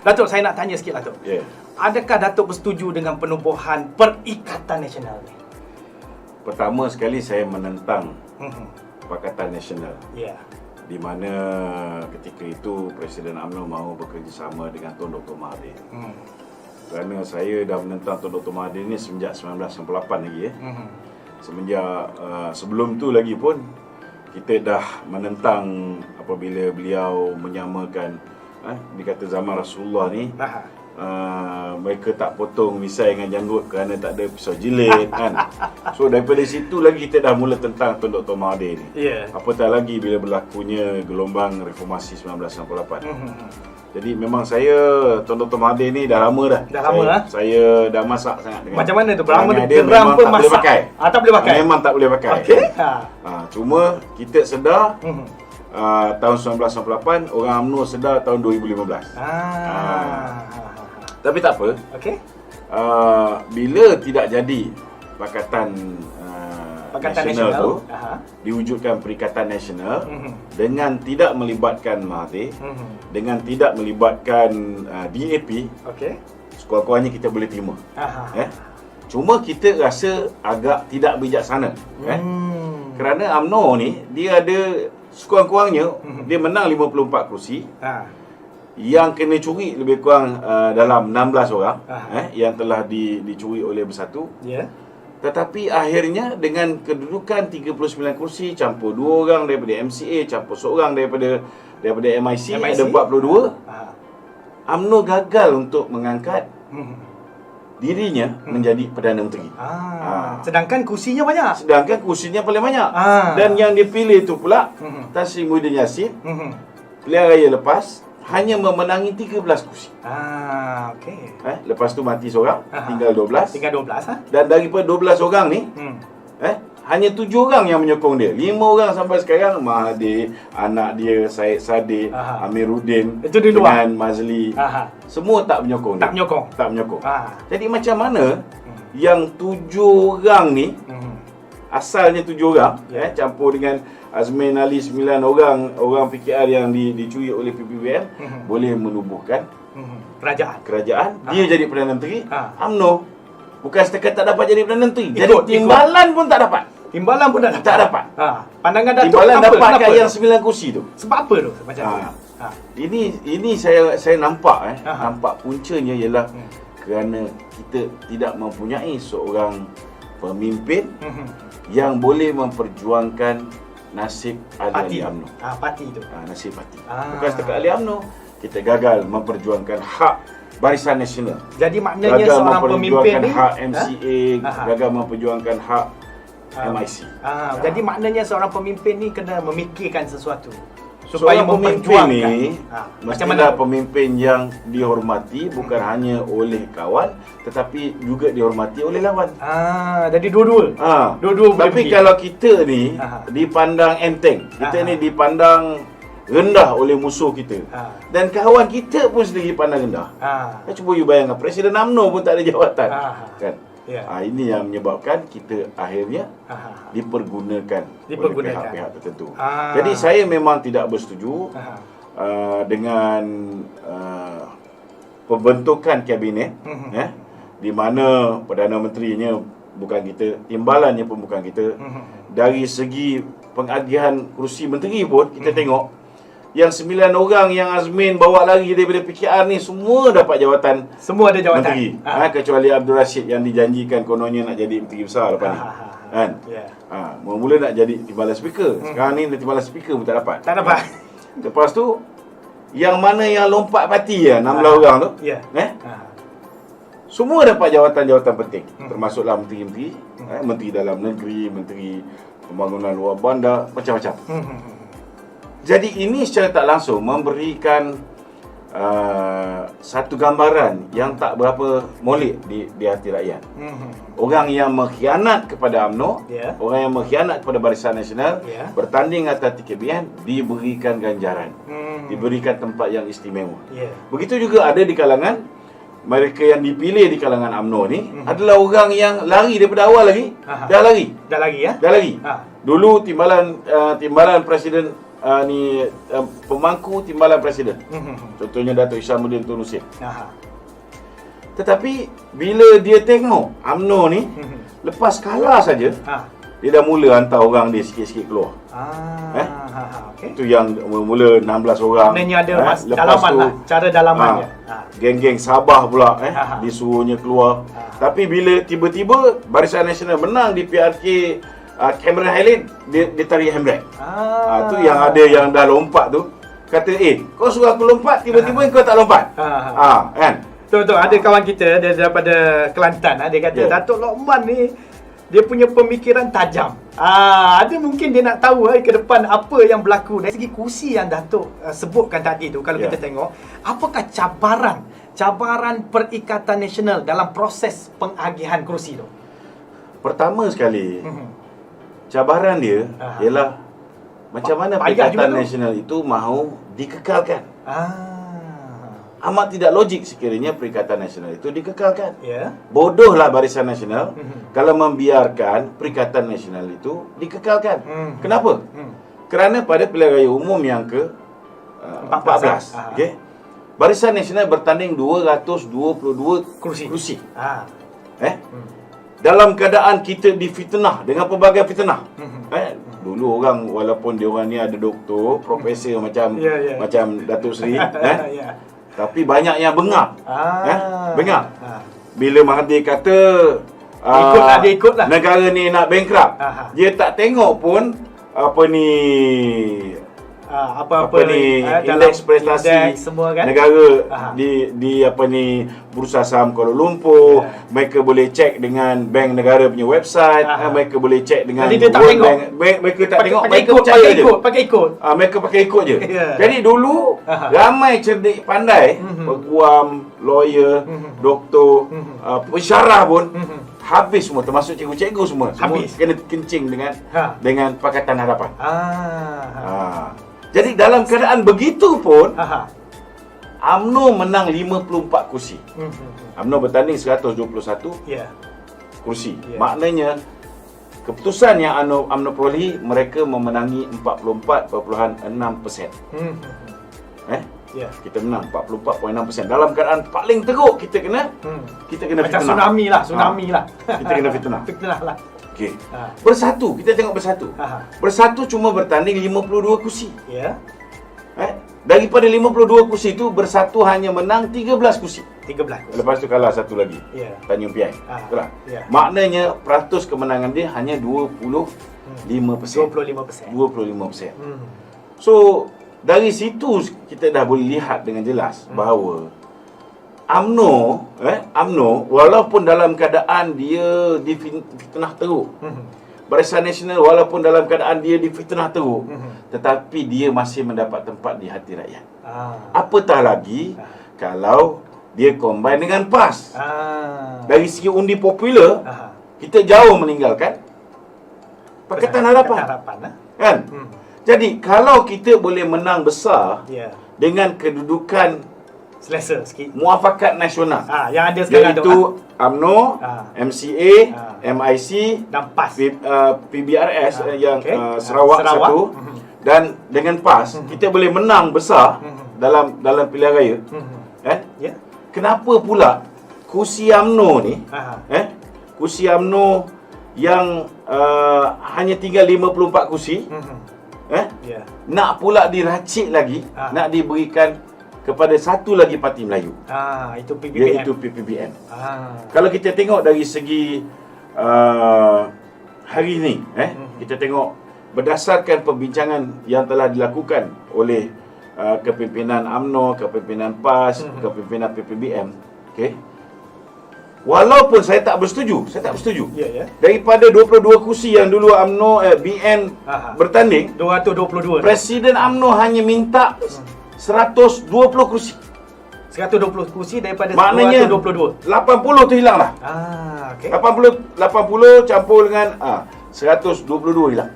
Datuk, saya nak tanya sikit, Datuk. Ya. Adakah Datuk bersetuju dengan penubuhan Perikatan Nasional ni? Pertama sekali saya menentang Pakatan Nasional. Ya. Di mana ketika itu Presiden UMNO mahu bekerjasama dengan Tun Dr. Mahathir. Kerana saya dah menentang Tun Dr. Mahathir ni semenjak 1998 lagi. Semenjak sebelum tu lagi pun kita dah menentang apabila beliau menyamakan dikata zaman Rasulullah ni mereka tak potong misai dengan janggut kerana tak ada pisau jilid kan. So daripada situ lagi kita dah mula tentang Tun Dr. Mahathir ni. Apatah lagi bila berlakunya gelombang reformasi 1998. Jadi memang saya Tun Dr. Mahathir ni dah lama dah. Saya dah masak sangat dengan. Macam mana tu? Berapa dia memang tak boleh pakai. Tak boleh pakai. Memang tak boleh pakai. Okey. Cuma kita sedar tahun 1998, orang UMNO sedar tahun 2015. Tapi tak apa. Okey. Bila tidak jadi Pakatan Nasional tu diwujudkan Perikatan Nasional dengan tidak melibatkan Mahathir, dengan tidak melibatkan DAP, sekurang-kurangnya kita boleh terima. Cuma kita rasa agak tidak bijaksana. Kerana UMNO ni dia ada sekurang-kurangnya dia menang 54 kerusi. Yang kena curi lebih kurang dalam 16 orang yang telah dicuri oleh Bersatu. Tetapi akhirnya dengan kedudukan 39 kursi campur 2 orang daripada MCA, campur seorang daripada MIC, ada 42. UMNO gagal untuk mengangkat dirinya menjadi Perdana Menteri. Sedangkan kursinya banyak. Paling banyak. Dan yang dipilih itu pula Tan Sri Muhyiddin Yassin, pilihan raya lepas hanya memenangi 13 kursi. Okey. Lepas tu mati seorang, tinggal 12. Dan daripada 12 orang ni, hanya 7 orang yang menyokong dia. 5 orang sampai sekarang, Mahathir, anak dia Syed Saddiq, Amiruddin, itu di luar. dengan Mazli, semua tak menyokong dia. Tak menyokong. Jadi macam mana yang 7 orang ni, asalnya 7 orang, campur dengan Azmin Ali 9 orang PKR yang dicuri oleh PPBM, boleh menubuhkan kerajaan. Dia jadi Perdana Menteri. UMNO bukan setakat tak dapat jadi Perdana Menteri, jadi timbalan pun tak dapat. Tak dapat. Pandangan Datuk timbalan kenapa? Dapatkan yang 9 kursi tu. Sebab apa tu macam tu? Ini saya nampak nampak puncanya ialah kerana kita tidak mempunyai seorang pemimpin yang boleh memperjuangkan nasib ahli UMNO. Parti tu. Nasib parti. Bukan setakat ahli UMNO, kita gagal memperjuangkan hak Barisan Nasional. Jadi maknanya seorang pemimpin ni hak MCA, gagal memperjuangkan hak MIC. Jadi maknanya seorang pemimpin ni kena memikirkan sesuatu supaya seorang pemimpin ni mestilah pemimpin yang dihormati bukan hanya oleh kawan tetapi juga dihormati oleh lawan. Jadi dua-dua. Tapi kalau kita ni dipandang enteng, kita ni dipandang rendah oleh musuh kita, dan kawan kita pun sendiri pandang rendah. Cuba you bayangkan, Presiden UMNO pun tak ada jawatan, kan? Ini yang menyebabkan kita akhirnya dipergunakan oleh pihak-pihak tertentu. Jadi saya memang tidak bersetuju dengan pembentukan kabinet di mana Perdana Menterinya bukan kita, timbalannya pun bukan kita. Dari segi pengagihan kerusi menteri pun kita tengok yang 9 orang yang Azmin bawa lari daripada PKR ni semua dapat jawatan. Semua ada jawatan menteri. Kecuali Abdul Rashid yang dijanjikan kononnya nak jadi menteri besar lepas ni. Kan? Mula nak jadi timbalan speaker. Sekarang ni timbalan speaker pun tak dapat. Lepas tu yang mana yang lompat parti 16 orang tu. Semua dapat jawatan-jawatan penting. Termasuklah menteri-menteri, menteri dalam negeri, menteri pembangunan luar bandar, macam-macam. Jadi ini secara tak langsung memberikan satu gambaran yang tak berapa molek di hati rakyat. Orang yang mengkhianat kepada UMNO, orang yang mengkhianat kepada Barisan Nasional, bertanding atas tiket pilihan, diberikan ganjaran, diberikan tempat yang istimewa. Begitu juga ada di kalangan mereka yang dipilih di kalangan UMNO ni adalah orang yang lari daripada awal lagi. Dah lari. Dulu timbalan Presiden pemangku timbalan presiden. Contohnya Datuk Hishamuddin Tun Husin. Tetapi bila dia tengok UMNO ni lepas kalah saja, dia dah mula hantar orang dia sikit-sikit keluar. Okay. Itu yang mula 16 orang. Maknanya ada dalaman tu, lah, cara dalamannya. Geng-geng Sabah pula disuruhnya keluar. Tapi bila tiba-tiba Barisan Nasional menang di PRK Cameron Highland, dia tarik handbrake. Tu yang ada yang dah lompat tu kata, kau suruh aku lompat, tiba-tiba kau tak lompat. Kan? Betul. Ada kawan kita dia daripada Kelantan, dia kata Datuk Lokman ni dia punya pemikiran tajam. Ada mungkin dia nak tahu ke depan apa yang berlaku dari segi kursi yang Datuk sebutkan tadi tu. Kalau kita tengok, apakah cabaran Perikatan Nasional dalam proses pengagihan kerusi tu? Pertama sekali, cabaran dia ialah macam mana Perikatan Nasional itu mahu dikekalkan. Amat tidak logik sekiranya Perikatan Nasional itu dikekalkan. Bodohlah Barisan Nasional kalau membiarkan Perikatan Nasional itu dikekalkan. Kenapa? Kerana pada pilihan raya umum yang ke-14, Barisan Nasional bertanding 222 kursi. Dalam keadaan kita difitnah dengan pelbagai fitnah. Dulu orang, walaupun dia orang ni ada doktor, profesor macam Datuk Seri, tapi banyak yang bengap. Bengap. Bila Mahathir kata ikutlah. Negara ni nak bankrupt, dia tak tengok pun indeks prestasi semua, kan? negara di Bursa Saham Kuala Lumpur. Mereka boleh cek dengan bank negara punya website. Mereka boleh cek dengan Jadi dia tak tengok. Mereka tak tengok. Pakai ikut. Mereka pakai ikut je. Jadi dulu ramai cerdik pandai, peguam, lawyer, doktor, pensyarah pun habis semua, termasuk cikgu-cikgu semua kena kencing dengan Pakatan Harapan. Jadi dalam keadaan begitu pun UMNO menang 54 kursi. UMNO bertanding 121 kursi. Kita keputusan yang UMNO perolehi, mereka memenangi 44.6%. Kita menang 44.6%. Dalam keadaan paling teruk kita kena macam fitnah. Tsunami lah. Kita kena fitnah. Fitnah lah. Bersatu, kita tengok bersatu. Bersatu cuma bertanding 52 kursi. Daripada 52 kursi itu, Bersatu hanya menang 13 kursi. Lepas tu kalah satu lagi, Tanjung Piai. Maknanya peratus kemenangan dia hanya 25%. 25%. So dari situ kita dah boleh lihat dengan jelas bahawa UMNO walaupun dalam keadaan dia difitnah teruk, Barisan Nasional walaupun dalam keadaan dia difitnah teruk, tetapi dia masih mendapat tempat di hati rakyat. Apatah lagi kalau dia combine dengan PAS. Dari segi undi popular, kita jauh meninggalkan Pakatan Harapan. Kan? Jadi kalau kita boleh menang besar dengan kedudukan selesa sikit, muafakat nasional yang ada sekarang, iaitu UMNO, MCA, MIC dan PAS, PBRS yang Sarawak satu, dan dengan PAS kita boleh menang besar dalam pilihan raya. Kenapa pula kursi UMNO ni, kursi UMNO yang hanya tinggal 54 kursi, nak pula diracik lagi, nak diberikan kepada satu lagi parti Melayu, itu PPBM. Iaitu PPBM. Kalau kita tengok dari segi hari ini, kita tengok berdasarkan perbincangan yang telah dilakukan oleh kepimpinan UMNO, kepimpinan PAS, kepimpinan PPBM, walaupun saya tak bersetuju, daripada 22 kursi yang dulu UMNO BN bertanding, 222, Presiden UMNO hanya minta 120 kursi. 120 kursi daripada maknanya 222. 80 tu hilang lah. 80 campur dengan 122 hilang.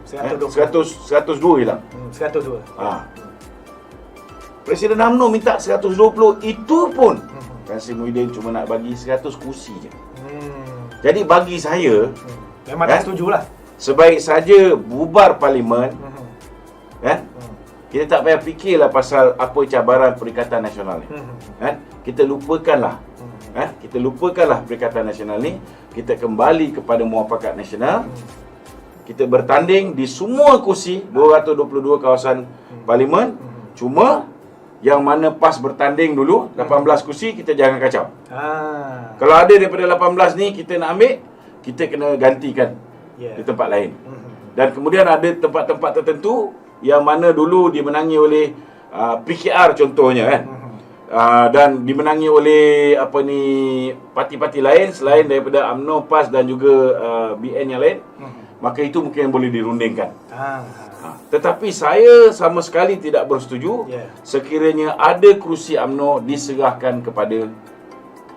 102 hilang. 102. Presiden UMNO minta 120, itu pun Kassim Muhyiddin cuma nak bagi 100 kursi je. Jadi bagi saya, memang tak setujulah. Sebaik saja bubar parlimen, Kita tak payah fikirlah pasal apa cabaran Perikatan Nasional ni. Kan? Kita lupakanlah. Kita lupakanlah Perikatan Nasional ni. Kita kembali kepada muafakat nasional. Kita bertanding di semua kursi 222 kawasan parlimen. Cuma yang mana PAS bertanding dulu 18 kursi, kita jangan kacau. Kalau ada daripada 18 ni kita nak ambil, kita kena gantikan di tempat lain. Dan kemudian ada tempat-tempat tertentu yang mana dulu dimenangi oleh PKR contohnya kan. Dan dimenangi oleh parti-parti lain selain daripada UMNO, PAS dan juga BN yang lain. Maka itu mungkin boleh dirundingkan. Tetapi saya sama sekali tidak bersetuju sekiranya ada kerusi UMNO diserahkan kepada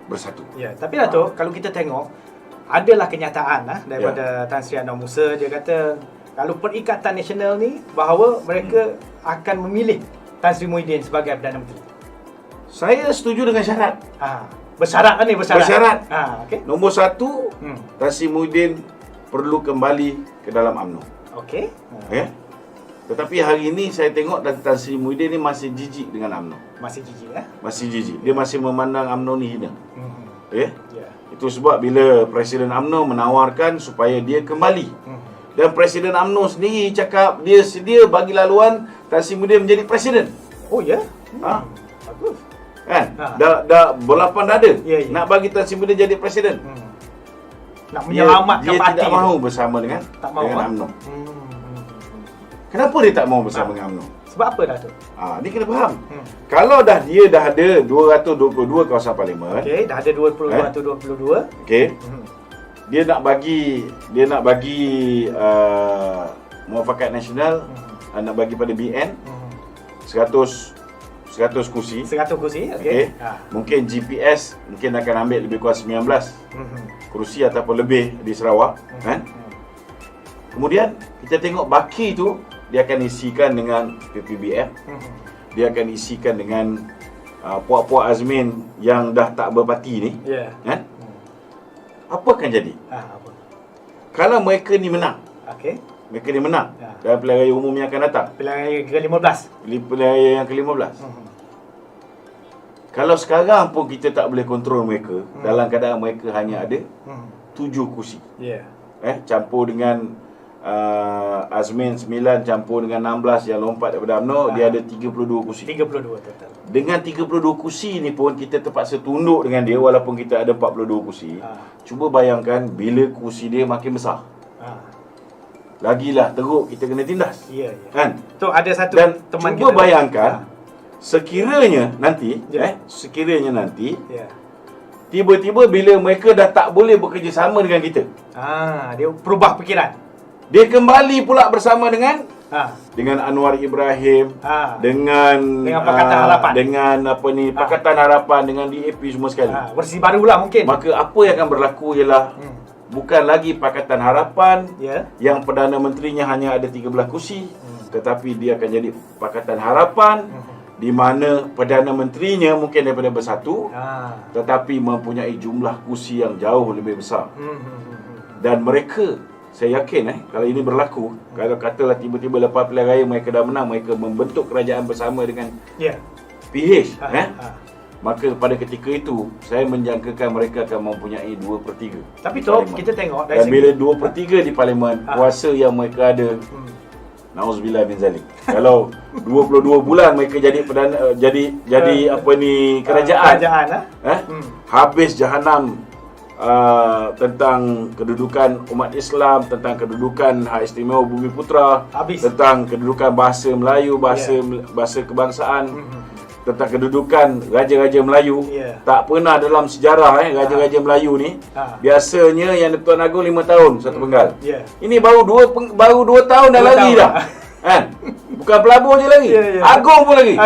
Bersatu. Tapi Dato', kalau kita tengok, adalah kenyataan daripada Tan Sri Anwar Musa, dia kata kalau Perikatan Nasional ni bahawa mereka akan memilih Tan Sri Muhyiddin sebagai Perdana Menteri. Saya setuju dengan syarat. Bersyarat kan ni? Bersyarat. Okay. Nombor 1, Tan Sri Muhyiddin perlu kembali ke dalam UMNO. Okey. Tetapi hari ini saya tengok Tan Sri Muhyiddin ni masih jijik dengan UMNO. Masih jijik Masih jijik. Dia masih memandang UMNO ni hina. Itu sebab bila Presiden UMNO menawarkan supaya dia kembali. Dan Presiden UMNO sendiri cakap dia sedia bagi laluan Tan Sri Muhyiddin menjadi presiden. Oh ya? Bagus. Kan? Dah berlapan dada nak bagi Tan Sri Muhyiddin jadi presiden. Nak menyelamatkan dia parti. Dia tidak mahu bersama dengan UMNO. Kenapa dia tak mahu bersama dengan UMNO? Sebab apa Dato'? Dia kena faham. Kalau dia dah ada 222 kawasan parlimen. Okey, dah ada 222. Okey. Dia nak bagi muafakat nasional, nak bagi pada BN 100 kursi. 100 kursi, okey. Mungkin GPS mungkin akan ambil lebih kurang 19 kursi ataupun lebih di Sarawak, kan? Kemudian kita tengok baki tu dia akan isikan dengan PPBF. Dia akan isikan dengan puak-puak Azmin yang dah tak berparti ni, kan? Apa akan jadi? Kalau mereka ni menang. Mereka ni menang dalam pilihan raya umum yang akan datang. Pilihan raya ke-15. Pilihan raya yang ke-15. Kalau sekarang pun kita tak boleh kontrol mereka, dalam keadaan mereka hanya ada 7 kursi. Campur dengan Azmin 9 campur dengan 16 yang lompat daripada UMNO, dia ada 32 kursi. 32 total. Dengan 32 kursi ni pun kita terpaksa tunduk dengan dia walaupun kita ada 42 kursi. Cuba bayangkan bila kursi dia makin besar. Lagilah teruk kita kena tindas. Kan? Tu ada satu dan teman cuba kita bayangkan sekiranya nanti tiba-tiba bila mereka dah tak boleh bekerjasama dengan kita. Dia berubah fikiran. Dia kembali pula bersama dengan Anwar Ibrahim, dengan Pakatan Harapan, dengan Pakatan Harapan, dengan DAP semua sekali. Versi barulah mungkin. Maka apa yang akan berlaku ialah bukan lagi Pakatan Harapan yang Perdana Menterinya hanya ada 13 kursi, tetapi dia akan jadi Pakatan Harapan di mana Perdana Menterinya mungkin daripada Bersatu, tetapi mempunyai jumlah kursi yang jauh lebih besar. Dan mereka, saya yakin kalau ini berlaku, kalau katalah tiba-tiba lepas pilihan raya mereka dah menang, mereka membentuk kerajaan bersama dengan PH, maka pada ketika itu saya menjangkakan mereka akan mempunyai 2/3. Tapi tu kita tengok dari bila 2/3 di parlimen, kuasa yang mereka ada, nauzubillah min zalik. Kalau 22 bulan mereka jadi perdana, jadi kerajaan, habis jahanam tentang kedudukan umat Islam, tentang kedudukan hak istimewa Bumi Putra, tentang kedudukan bahasa Melayu, bahasa kebangsaan, tentang kedudukan Raja-Raja Melayu. Tak pernah dalam sejarah Raja-Raja Melayu ni, biasanya yang Tuan Agong 5 tahun satu penggal. Ini baru 2 tahun dah lari dah. Kan? Bukan pelabur je lagi. Agong pun lagi.